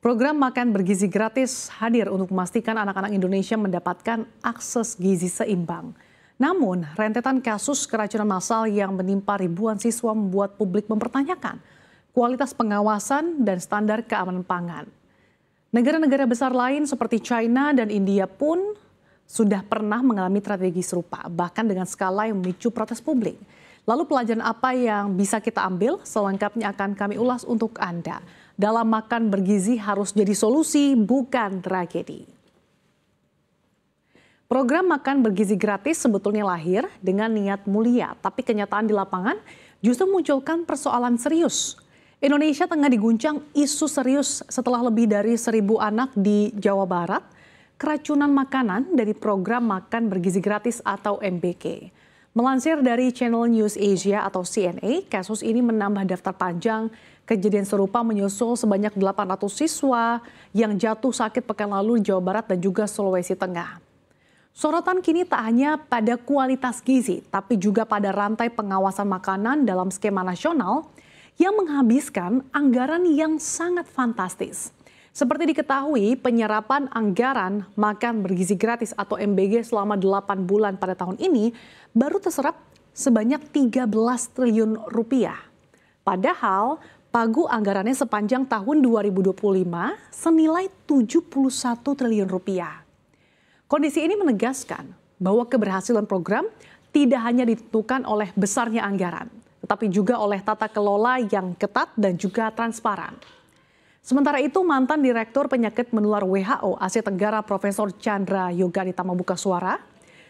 Program makan bergizi gratis hadir untuk memastikan anak-anak Indonesia mendapatkan akses gizi seimbang. Namun, rentetan kasus keracunan massal yang menimpa ribuan siswa membuat publik mempertanyakan kualitas pengawasan dan standar keamanan pangan. Negara-negara besar lain seperti China dan India pun sudah pernah mengalami tragedi serupa, bahkan dengan skala yang memicu protes publik. Lalu pelajaran apa yang bisa kita ambil? Selengkapnya akan kami ulas untuk Anda. Dalam makan bergizi harus jadi solusi, bukan tragedi. Program makan bergizi gratis sebetulnya lahir dengan niat mulia, tapi kenyataan di lapangan justru munculkan persoalan serius. Indonesia tengah diguncang isu serius setelah lebih dari 1.000 anak di Jawa Barat keracunan makanan dari program makan bergizi gratis atau MBG. Melansir dari Channel News Asia atau CNA, kasus ini menambah daftar panjang. Kejadian serupa menyusul sebanyak 800 siswa yang jatuh sakit pekan lalu di Jawa Barat dan juga Sulawesi Tengah. Sorotan kini tak hanya pada kualitas gizi, tapi juga pada rantai pengawasan makanan dalam skema nasional yang menghabiskan anggaran yang sangat fantastis. Seperti diketahui, penyerapan anggaran makan bergizi gratis atau MBG selama 8 bulan pada tahun ini baru terserap sebanyak 13 triliun rupiah. Padahal pagu anggarannya sepanjang tahun 2025 senilai 71 triliun rupiah. Kondisi ini menegaskan bahwa keberhasilan program tidak hanya ditentukan oleh besarnya anggaran, tetapi juga oleh tata kelola yang ketat dan juga transparan. Sementara itu, mantan Direktur Penyakit Menular WHO Asia Tenggara Profesor Chandra Yoga Ditama buka suara,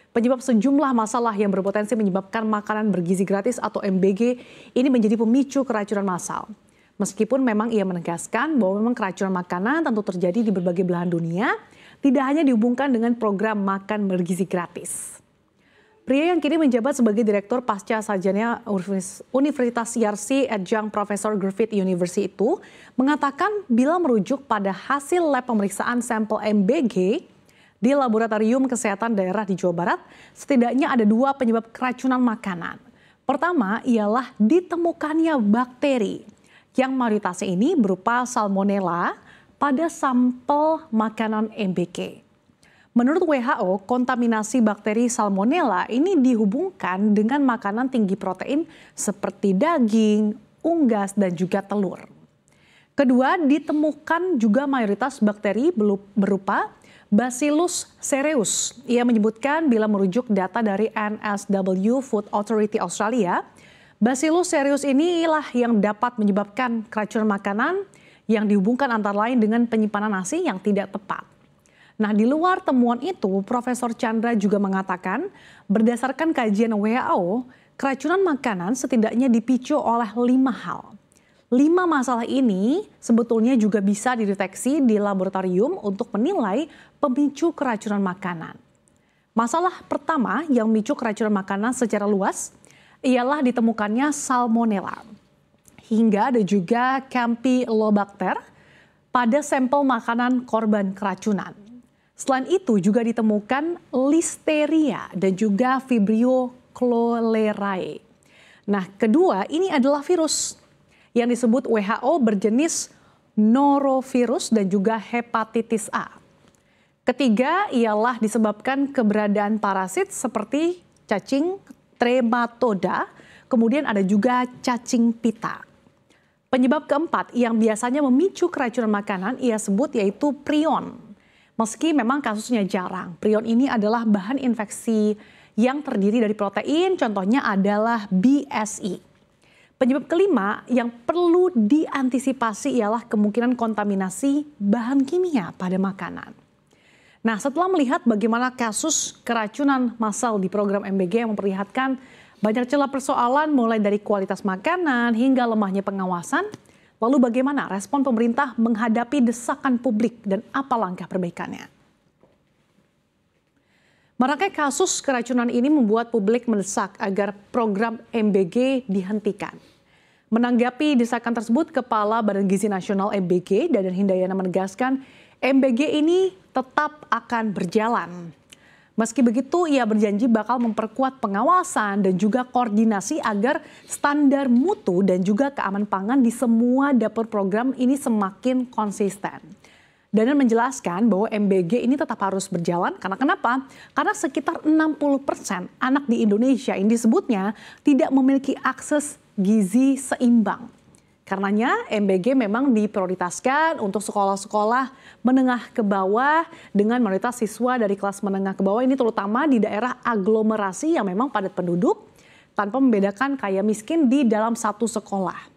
penyebab sejumlah masalah yang berpotensi menyebabkan makanan bergizi gratis atau MBG ini menjadi pemicu keracunan massal. Meskipun memang ia menegaskan bahwa memang keracunan makanan tentu terjadi di berbagai belahan dunia, tidak hanya dihubungkan dengan program makan bergizi gratis. Pria yang kini menjabat sebagai Direktur Pasca Sarjana Universitas Yarsi Adjunct Profesor Griffith University itu mengatakan bila merujuk pada hasil lab pemeriksaan sampel MBG di Laboratorium Kesehatan Daerah di Jawa Barat, setidaknya ada 2 penyebab keracunan makanan. Pertama ialah ditemukannya bakteri yang mayoritasnya ini berupa salmonella pada sampel makanan MBG. Menurut WHO, kontaminasi bakteri salmonella ini dihubungkan dengan makanan tinggi protein seperti daging, unggas, dan juga telur. Kedua, ditemukan juga mayoritas bakteri berupa Bacillus cereus. Ia menyebutkan bila merujuk data dari NSW Food Authority Australia, Bacillus cereus inilah yang dapat menyebabkan keracunan makanan yang dihubungkan antara lain dengan penyimpanan nasi yang tidak tepat. Nah, di luar temuan itu, Profesor Chandra juga mengatakan berdasarkan kajian WHO, keracunan makanan setidaknya dipicu oleh 5 hal. 5 masalah ini sebetulnya juga bisa dideteksi di laboratorium untuk menilai pemicu keracunan makanan. Masalah pertama yang memicu keracunan makanan secara luas ialah ditemukannya salmonella. Hingga ada juga Campylobacter pada sampel makanan korban keracunan. Selain itu juga ditemukan Listeria dan juga Vibrio cholerae. Nah, kedua ini adalah virus yang disebut WHO berjenis norovirus dan juga hepatitis A. Ketiga ialah disebabkan keberadaan parasit seperti cacing trematoda, kemudian ada juga cacing pita. Penyebab keempat yang biasanya memicu keracunan makanan ia sebut yaitu prion. Meski memang kasusnya jarang, prion ini adalah bahan infeksi yang terdiri dari protein, contohnya adalah BSE. Penyebab kelima yang perlu diantisipasi ialah kemungkinan kontaminasi bahan kimia pada makanan. Nah, setelah melihat bagaimana kasus keracunan massal di program MBG yang memperlihatkan banyak celah persoalan mulai dari kualitas makanan hingga lemahnya pengawasan, lalu bagaimana respon pemerintah menghadapi desakan publik dan apa langkah perbaikannya? Merangkai kasus keracunan ini membuat publik mendesak agar program MBG dihentikan. Menanggapi desakan tersebut, Kepala Badan Gizi Nasional MBG, Dadan Hindayana menegaskan MBG ini tetap akan berjalan. Meski begitu, ia berjanji bakal memperkuat pengawasan dan juga koordinasi agar standar mutu dan juga keamanan pangan di semua dapur program ini semakin konsisten. Danan menjelaskan bahwa MBG ini tetap harus berjalan karena kenapa? Karena sekitar 60% anak di Indonesia yang disebutnya tidak memiliki akses gizi seimbang. Karenanya MBG memang diprioritaskan untuk sekolah-sekolah menengah ke bawah dengan mayoritas siswa dari kelas menengah ke bawah ini terutama di daerah aglomerasi yang memang padat penduduk tanpa membedakan kaya miskin di dalam satu sekolah.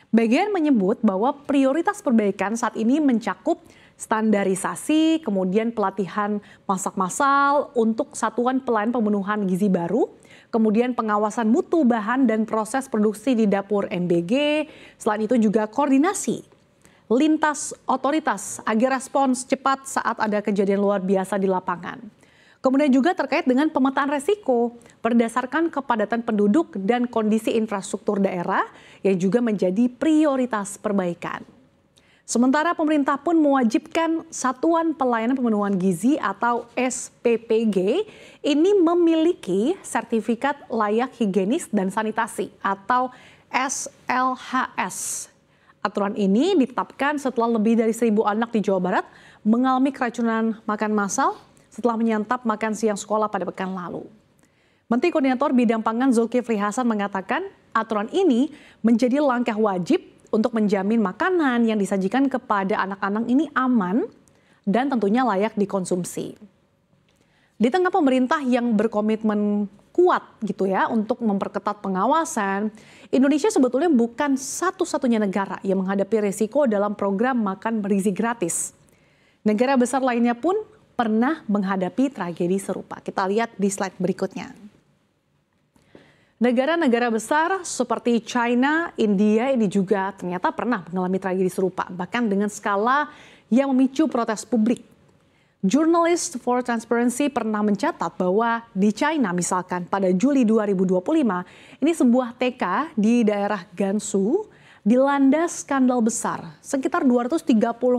Bagian menyebut bahwa prioritas perbaikan saat ini mencakup standarisasi, kemudian pelatihan masak massal untuk satuan pelayanan pemenuhan gizi baru, kemudian pengawasan mutu bahan dan proses produksi di dapur MBG, selain itu juga koordinasi lintas otoritas agar respons cepat saat ada kejadian luar biasa di lapangan. Kemudian juga terkait dengan pemetaan resiko berdasarkan kepadatan penduduk dan kondisi infrastruktur daerah yang juga menjadi prioritas perbaikan. Sementara pemerintah pun mewajibkan Satuan Pelayanan Pemenuhan Gizi atau SPPG ini memiliki sertifikat layak higienis dan sanitasi atau SLHS. Aturan ini ditetapkan setelah lebih dari 1.000 anak di Jawa Barat mengalami keracunan makan massal setelah menyantap makan siang sekolah pada pekan lalu. Menteri Koordinator Bidang Pangan Zulkifli Hasan mengatakan aturan ini menjadi langkah wajib untuk menjamin makanan yang disajikan kepada anak-anak ini aman dan tentunya layak dikonsumsi. Di tengah pemerintah yang berkomitmen kuat gitu ya untuk memperketat pengawasan, Indonesia sebetulnya bukan satu-satunya negara yang menghadapi risiko dalam program makan bergizi gratis. Negara besar lainnya pun pernah menghadapi tragedi serupa. Kita lihat di slide berikutnya. Negara-negara besar seperti China, India ini juga ternyata pernah mengalami tragedi serupa, bahkan dengan skala yang memicu protes publik. Journalists for Transparency pernah mencatat bahwa di China misalkan pada Juli 2025, ini sebuah TK di daerah Gansu dilanda skandal besar. Sekitar 230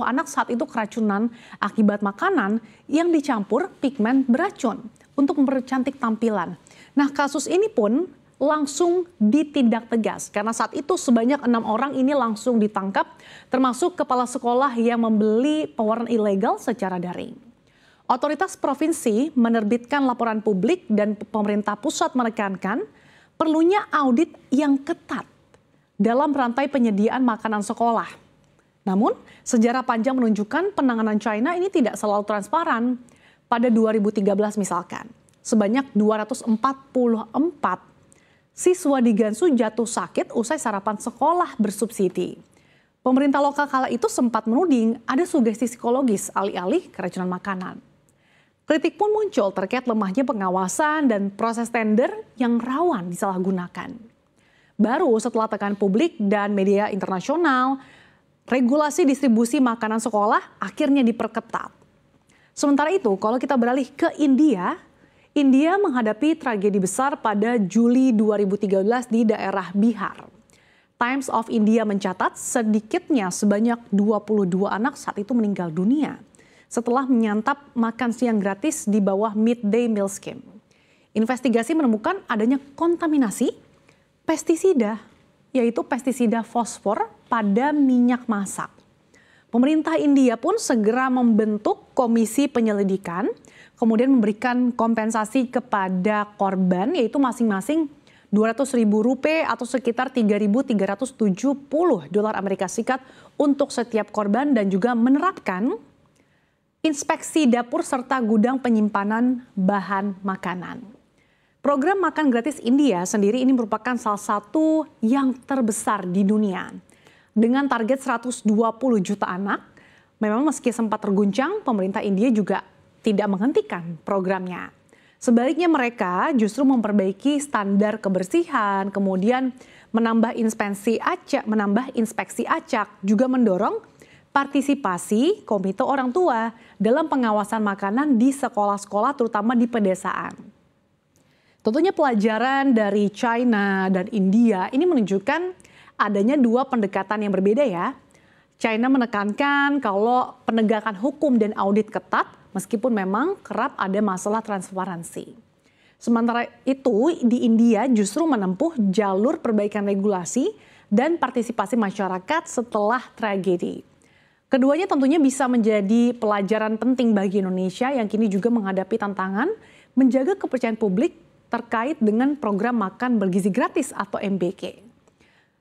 anak saat itu keracunan akibat makanan yang dicampur pigmen beracun untuk mempercantik tampilan. Nah, kasus ini pun langsung ditindak tegas karena saat itu sebanyak 6 orang ini langsung ditangkap termasuk kepala sekolah yang membeli pewarna ilegal secara daring. Otoritas provinsi menerbitkan laporan publik dan pemerintah pusat menekankan perlunya audit yang ketat dalam rantai penyediaan makanan sekolah. Namun, sejarah panjang menunjukkan penanganan China ini tidak selalu transparan. Pada 2013 misalkan, sebanyak 244 siswa di Gansu jatuh sakit usai sarapan sekolah bersubsidi. Pemerintah lokal kala itu sempat menuding ada sugesti psikologis alih-alih keracunan makanan. Kritik pun muncul terkait lemahnya pengawasan dan proses tender yang rawan disalahgunakan. Baru setelah tekanan publik dan media internasional, regulasi distribusi makanan sekolah akhirnya diperketat. Sementara itu, kalau kita beralih ke India menghadapi tragedi besar pada Juli 2013 di daerah Bihar. Times of India mencatat sedikitnya sebanyak 22 anak saat itu meninggal dunia setelah menyantap makan siang gratis di bawah midday meal scheme. Investigasi menemukan adanya kontaminasi pestisida, yaitu pestisida fosfor pada minyak masak. Pemerintah India pun segera membentuk komisi penyelidikan, kemudian memberikan kompensasi kepada korban, yaitu masing-masing Rp200.000 atau sekitar $3.370 Amerika Serikat untuk setiap korban dan juga menerapkan inspeksi dapur serta gudang penyimpanan bahan makanan. Program makan gratis India sendiri ini merupakan salah satu yang terbesar di dunia. Dengan target 120 juta anak, memang meski sempat terguncang, pemerintah India juga tidak menghentikan programnya. Sebaliknya mereka justru memperbaiki standar kebersihan, kemudian menambah inspeksi acak, juga mendorong partisipasi komite orang tua dalam pengawasan makanan di sekolah-sekolah terutama di pedesaan. Tentunya pelajaran dari China dan India ini menunjukkan adanya dua pendekatan yang berbeda ya. China menekankan kalau penegakan hukum dan audit ketat meskipun memang kerap ada masalah transparansi. Sementara itu di India justru menempuh jalur perbaikan regulasi dan partisipasi masyarakat setelah tragedi. Keduanya tentunya bisa menjadi pelajaran penting bagi Indonesia yang kini juga menghadapi tantangan menjaga kepercayaan publik terkait dengan program makan bergizi gratis atau MBG.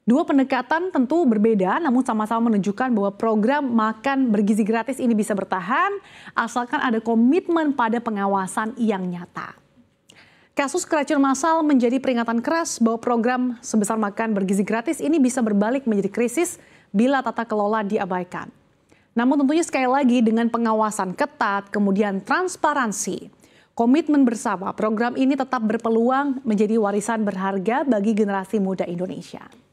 Dua pendekatan tentu berbeda, namun sama-sama menunjukkan bahwa program makan bergizi gratis ini bisa bertahan asalkan ada komitmen pada pengawasan yang nyata. Kasus keracunan massal menjadi peringatan keras bahwa program sebesar makan bergizi gratis ini bisa berbalik menjadi krisis bila tata kelola diabaikan. Namun tentunya sekali lagi dengan pengawasan ketat, kemudian transparansi, komitmen bersama, program ini tetap berpeluang menjadi warisan berharga bagi generasi muda Indonesia.